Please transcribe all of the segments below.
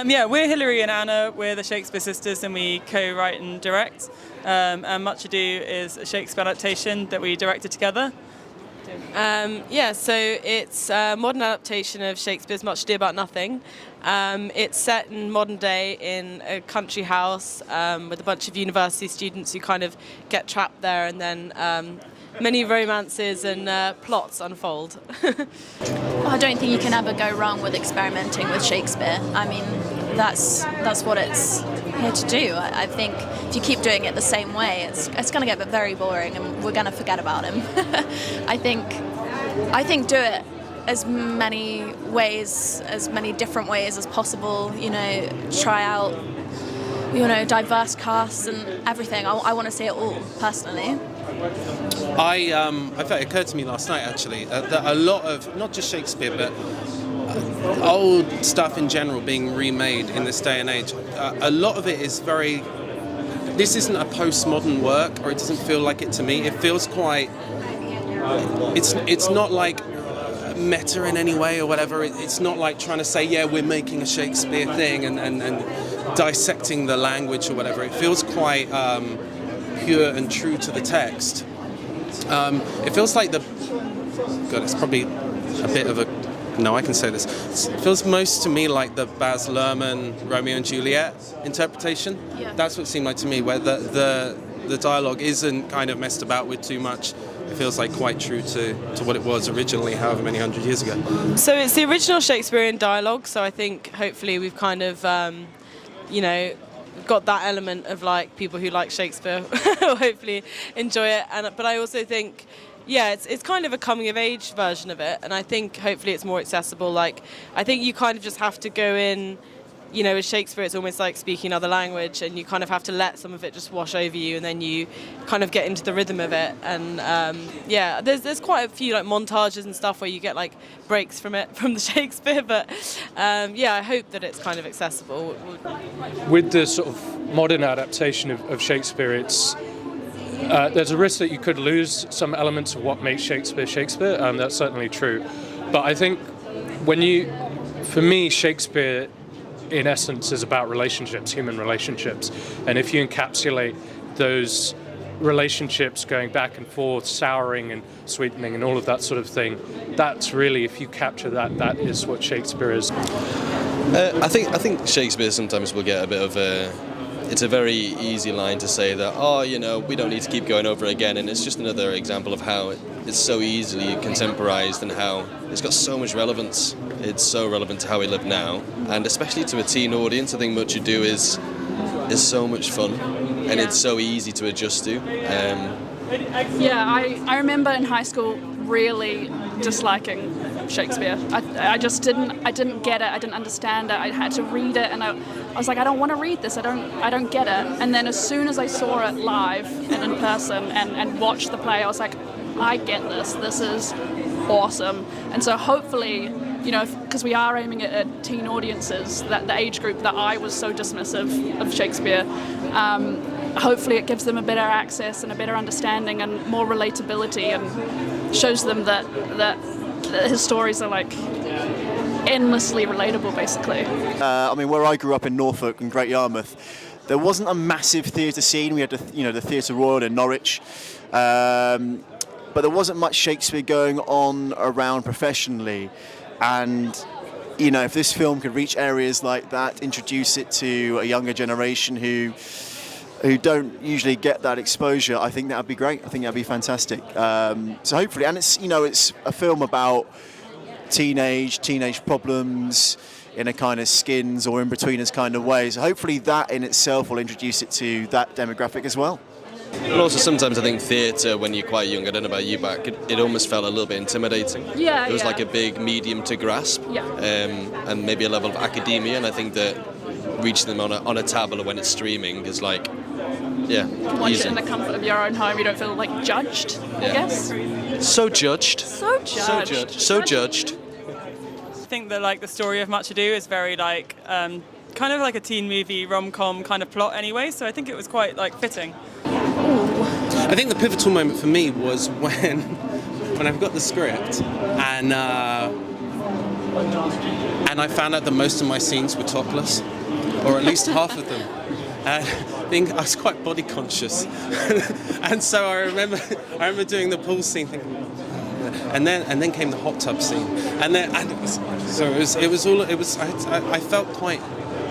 Yeah, we're Hilary and Anna. We're the Shakespeare sisters, and we co-write and direct. And Much Ado is a Shakespeare adaptation that we directed together. So it's a modern adaptation of Shakespeare's Much Ado About Nothing. It's set in modern day in a country house with a bunch of university students who kind of get trapped there, and then many romances and plots unfold. I don't think you can ever go wrong with experimenting with Shakespeare. I mean, that's what it's here to do. I think if you keep doing it the same way, it's going to get very boring, and we're going to forget about him. I think do it as many ways, as many different ways as possible. Try out, diverse casts and everything. I want to see it all personally. It occurred to me last night actually that a lot of, not just Shakespeare, but old stuff in general being remade in this day and age, a lot of it is this isn't a postmodern work, or it doesn't feel like it to me. It feels quite, it's not like meta in any way or whatever. It's not like trying to say, yeah, we're making a Shakespeare thing and dissecting the language or whatever. It feels quite pure and true to the text. It feels like it's probably a bit of a, no, I can say this. It feels most to me like the Baz Luhrmann Romeo and Juliet interpretation. Yeah. That's what it seemed like to me, where the dialogue isn't kind of messed about with too much. It feels like quite true to what it was originally, however many hundred years ago. So it's the original Shakespearean dialogue, so I think hopefully we've kind of, got that element of like people who like Shakespeare will hopefully enjoy it. But I also think, it's kind of a coming of age version of it, and I think hopefully it's more accessible. Like, I think you kind of just have to go in, with Shakespeare it's almost like speaking another language, and you kind of have to let some of it just wash over you, and then you kind of get into the rhythm of it. And there's quite a few like montages and stuff where you get like breaks from the Shakespeare, but I hope that it's kind of accessible. With the sort of modern adaptation of Shakespeare, it's there's a risk that you could lose some elements of what makes Shakespeare Shakespeare. That's certainly true, but I think for me, Shakespeare in essence is about relationships, human relationships, and if you encapsulate those relationships going back and forth, souring and sweetening and all of that sort of thing, that's really, if you capture that is what Shakespeare is. I think Shakespeare sometimes will get a bit of it's a very easy line to say that, we don't need to keep going over again, and it's just another example of how it's so easily contemporized and how it's got so much relevance. It's so relevant to how we live now, and especially to a teen audience. I think Much Ado is so much fun, and it's so easy to adjust to. I remember in high school really disliking Shakespeare. I just didn't get it. I didn't understand it. I had to read it, and I was like, I don't want to read this. I don't get it. And then as soon as I saw it live and in person and watched the play, I was like, I get this. This is awesome. And so hopefully, because we are aiming it at teen audiences, that the age group that I was so dismissive of Shakespeare, hopefully it gives them a better access and a better understanding and more relatability, and shows them that his stories are like endlessly relatable, basically. Where I grew up in Norfolk and Great Yarmouth, there wasn't a massive theatre scene. We had the Theatre Royal in Norwich, but there wasn't much Shakespeare going on around professionally. And if this film could reach areas like that, introduce it to a younger generation who don't usually get that exposure, I think that would be great. I think that would be fantastic. So hopefully, and it's a film about teenage problems in a kind of Skins or In-Betweeners kind of way. So hopefully that in itself will introduce it to that demographic as well. But also sometimes I think theatre, when you're quite young, I don't know about you, but it almost felt a little bit intimidating. Yeah, it was like a big medium to grasp, and maybe a level of academia, and I think that reaching them on a tablet when it's streaming is like, watch easy. it in the comfort of your own home. You don't feel like judged, I guess. So judged. So judged. I think that the story of Much Ado is very kind of like a teen movie rom-com kind of plot anyway, so I think it was quite fitting. I think the pivotal moment for me was when I've got the script and and I found out that most of my scenes were topless, or at least half of them. And I was quite body conscious, and so I remember doing the pool scene, thinking, and then came the hot tub scene, and I felt quite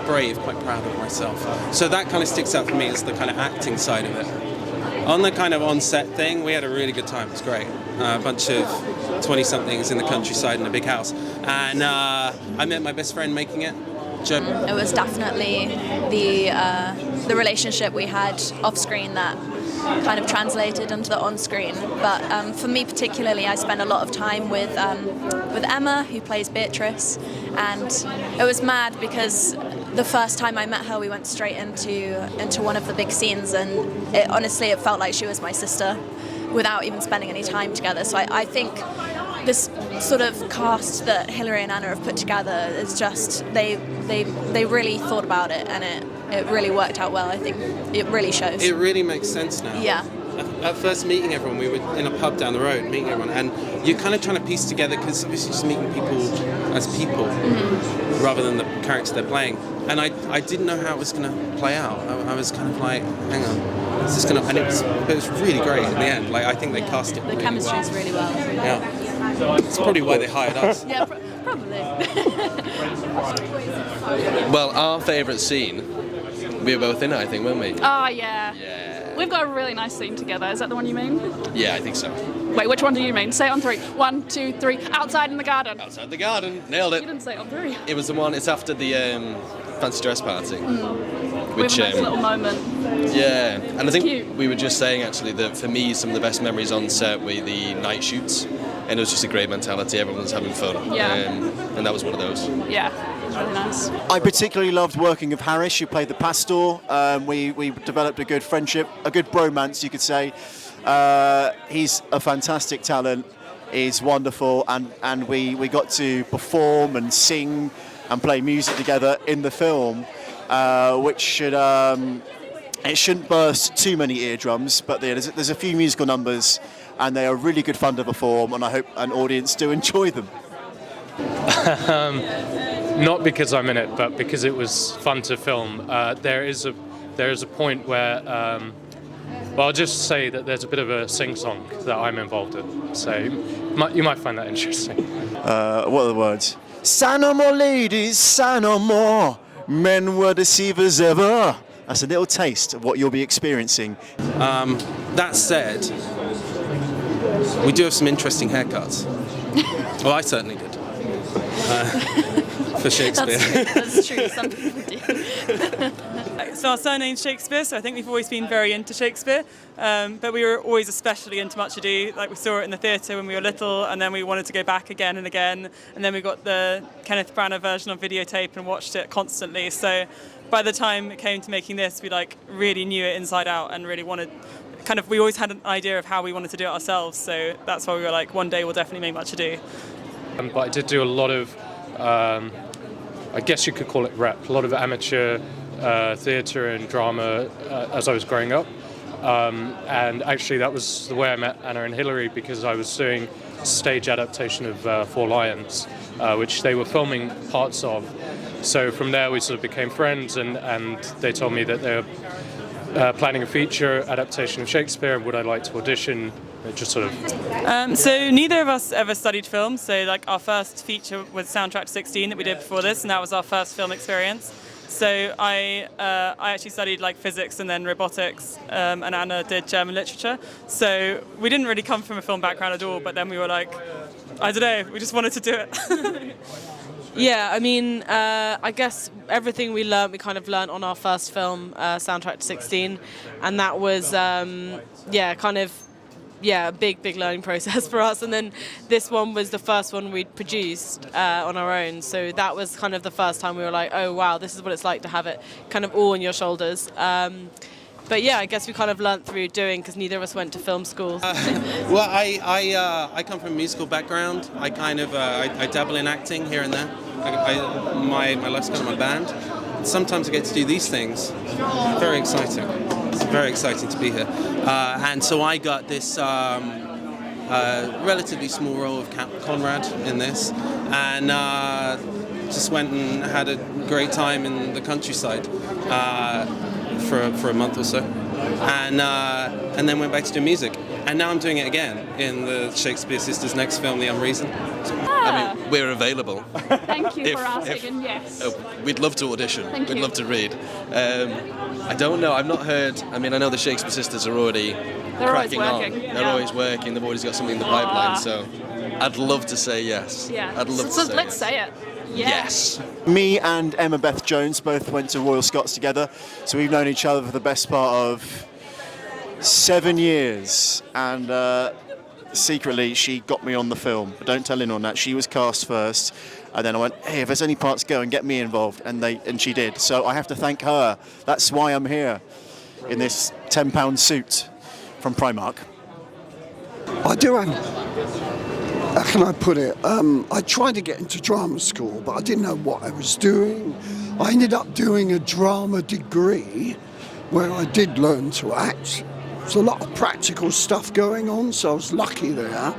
brave, quite proud of myself. So that kind of sticks out for me as the kind of acting side of it. On the kind of on-set thing, we had a really good time. It was great. A bunch of 20-somethings in the countryside in a big house, and I met my best friend making it. It was definitely the relationship we had off screen that kind of translated into the on screen. But for me particularly, I spent a lot of time with Emma, who plays Beatrice, and it was mad because the first time I met her, we went straight into one of the big scenes, and honestly it felt like she was my sister without even spending any time together. So I think this sort of cast that Hilary and Anna have put together is just they really thought about it, and it really worked out well. I think it really shows. It really makes sense now. Yeah. At first meeting everyone, we were in a pub down the road meeting everyone, and you're kind of trying to piece together, because obviously just meeting people as people rather than the character they're playing. And I didn't know how it was going to play out. I was kind of like, hang on, is this going to? And it was really great in the end. Like, I think they cast it. The chemistry is really well. Yeah, it's probably why they hired us. Yeah, probably. Well, our favourite scene, we were both in it, I think, weren't we? Oh, yeah. Yeah. We've got a really nice scene together. Is that the one you mean? Yeah, I think so. Wait, which one do you mean? Say it on 3. 1, 2, 3. Outside in the garden. Outside the garden, nailed You it. didn't say it on 3. It was the one. It's after the fancy dress party. We Which, have a nice little moment. yeah, and I think cute. we were just saying actually that for me some of the best memories on set were the night shoots, and it was just a great mentality. Everyone was having fun, Yeah. and that was one of those. Yeah, it was really nice. I particularly loved working with Harris, who played the pastor. We developed a good friendship, a good bromance, you could say. He's a fantastic talent. He's wonderful, and we got to perform and sing and play music together in the film, which should it shouldn't burst too many eardrums. But there's a few musical numbers, and they are really good fun to perform, and I hope an audience do enjoy them. Not because I'm in it, but because it was fun to film. There is a point where, well, I'll just say that there's a bit of a sing-song that I'm involved in, so you might find that interesting. What are the words? Say no more, ladies, say no more. Men were deceivers ever. That's a little taste of what you'll be experiencing. That said, we do have some interesting haircuts. Well, I certainly did. For Shakespeare. That's true. Some people do. So our surname's Shakespeare, so I think we've always been very into Shakespeare, but we were always especially into Much Ado. Like, we saw it in the theatre when we were little, and then we wanted to go back again and again, and then we got the Kenneth Branagh version on videotape and watched it constantly. So by the time it came to making this, we really knew it inside out and really wanted, we always had an idea of how we wanted to do it ourselves, so that's why we were like, one day we'll definitely make Much Ado. But I did do a lot of, I guess you could call it rep, a lot of amateur theatre and drama as I was growing up. And actually that was the way I met Anna and Hilary, because I was doing a stage adaptation of Four Lions, which they were filming parts of. So from there we sort of became friends, and they told me that they were planning a feature adaptation of Shakespeare, and would I like to audition? It just sort of... So neither of us ever studied film, so our first feature was Soundtrack to 16 that we did before this, and that was our first film experience. So I actually studied physics and then robotics, and Anna did German literature. So we didn't really come from a film background at all, but then we were I don't know, we just wanted to do it. Yeah, I mean, I guess everything we kind of learnt on our first film, Soundtrack to 16, and that was, a big learning process for us. And then this one was the first one we'd produced on our own, so that was kind of the first time we were like, oh wow, this is what it's like to have it kind of all on your shoulders. But yeah, I guess we kind of learnt through doing, because neither of us went to film school. Well, I come from a musical background. I dabble in acting here and there. My life's kind of my band. Sometimes I get to do these things. Very exciting. It's very exciting to be here. And so I got this relatively small role of Conrad in this, and just went and had a great time in the countryside for a month or so, and then went back to do music. And now I'm doing it again in the Shakespeare Sisters' next film, The Unreason. I mean, we're available. Thank you If- for asking, if- and yes. Oh, we'd love to audition. Thank We'd you. love to read. I don't know. I've not heard. I mean, I know the Shakespeare Sisters are already always cracking working, on. They're yeah. always working. They've always got something in the pipeline. So, I'd love to say yes. Yeah. I'd love so to say let's yes. say it. Yes. Me and Emma Beth Jones both went to Royal Scots together, so we've known each other for the best part of 7 years, and secretly she got me on the film. But don't tell anyone that. She was cast first, and then I went, hey, if there's any parts, go and get me involved, and she did. So I have to thank her. That's why I'm here in this £10 suit from Primark. I do have, how can I put it? I tried to get into drama school, but I didn't know what I was doing. I ended up doing a drama degree where I did learn to act. There's a lot of practical stuff going on, so I was lucky there.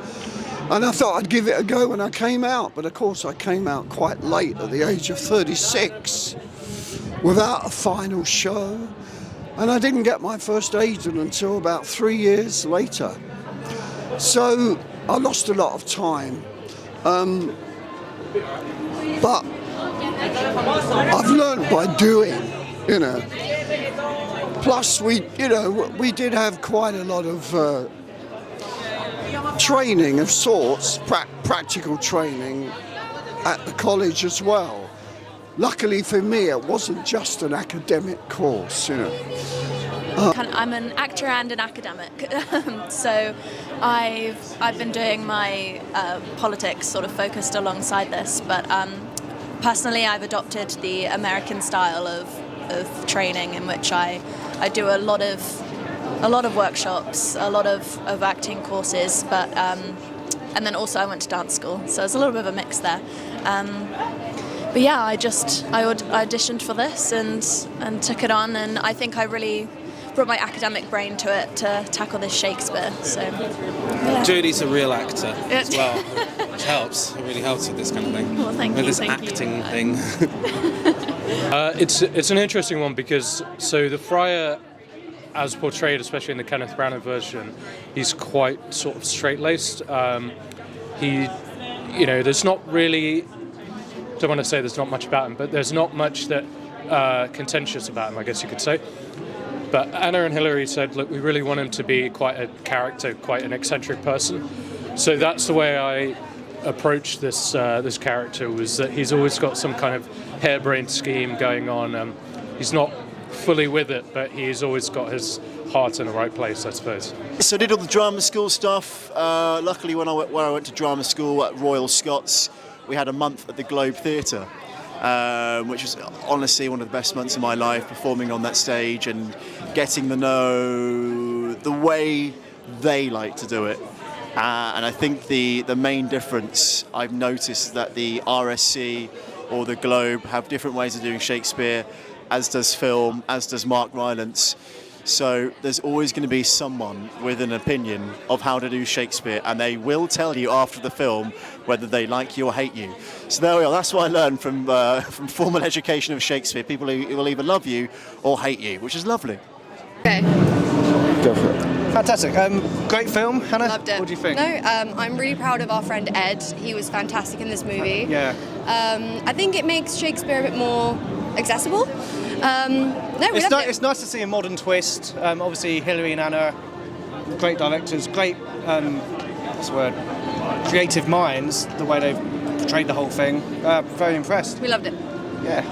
And I thought I'd give it a go when I came out, but of course I came out quite late at the age of 36 without a final show. And I didn't get my first agent until about 3 years later. So I lost a lot of time. But I've learned by doing, you know. Plus, we did have quite a lot of training of sorts, practical training at the college as well. Luckily for me, it wasn't just an academic course, you know. I'm an actor and an academic, so I've been doing my politics sort of focused alongside this, but personally I've adopted the American style of training, in which I do a lot of workshops, a lot of acting courses, but and then also I went to dance school, so there's a little bit of a mix there. But yeah, I auditioned for this and took it on, and I think I really brought my academic brain to it to tackle this Shakespeare. So yeah. Jodie's a real actor as well, which helps. It really helps with this kind of thing. Well, thank with you, this thank you. acting thing. It's an interesting one because the friar, as portrayed, especially in the Kenneth Branagh version, he's quite sort of straight-laced. There's not really. Don't want to say there's not much about him, but there's not much that contentious about him, I guess you could say. But Anna and Hilary said, look, we really want him to be quite a character, quite an eccentric person. So that's the way I approached this character, was that he's always got some kind of harebrained scheme going on. He's not fully with it, but he's always got his heart in the right place, I suppose. So I did all the drama school stuff. Luckily, where I went to drama school at Royal Scots, we had a month at the Globe Theatre, which was honestly one of the best months of my life, performing on that stage and getting to know the way they like to do it. And I think the main difference I've noticed is that the RSC or the Globe have different ways of doing Shakespeare, as does film, as does Mark Rylance. So there's always going to be someone with an opinion of how to do Shakespeare, and they will tell you after the film whether they like you or hate you. So there we are. That's what I learned from formal education of Shakespeare. People who will either love you or hate you, which is lovely. Okay. Go for it. Fantastic. Great film, Hannah. Loved it. What do you think? No, I'm really proud of our friend Ed. He was fantastic in this movie. Yeah. I think it makes Shakespeare a bit more accessible. It's nice to see a modern twist. Obviously, Hilary and Anna, great directors, great, what's the word? Creative minds. The way they've portrayed the whole thing. Very impressed. We loved it. Yeah.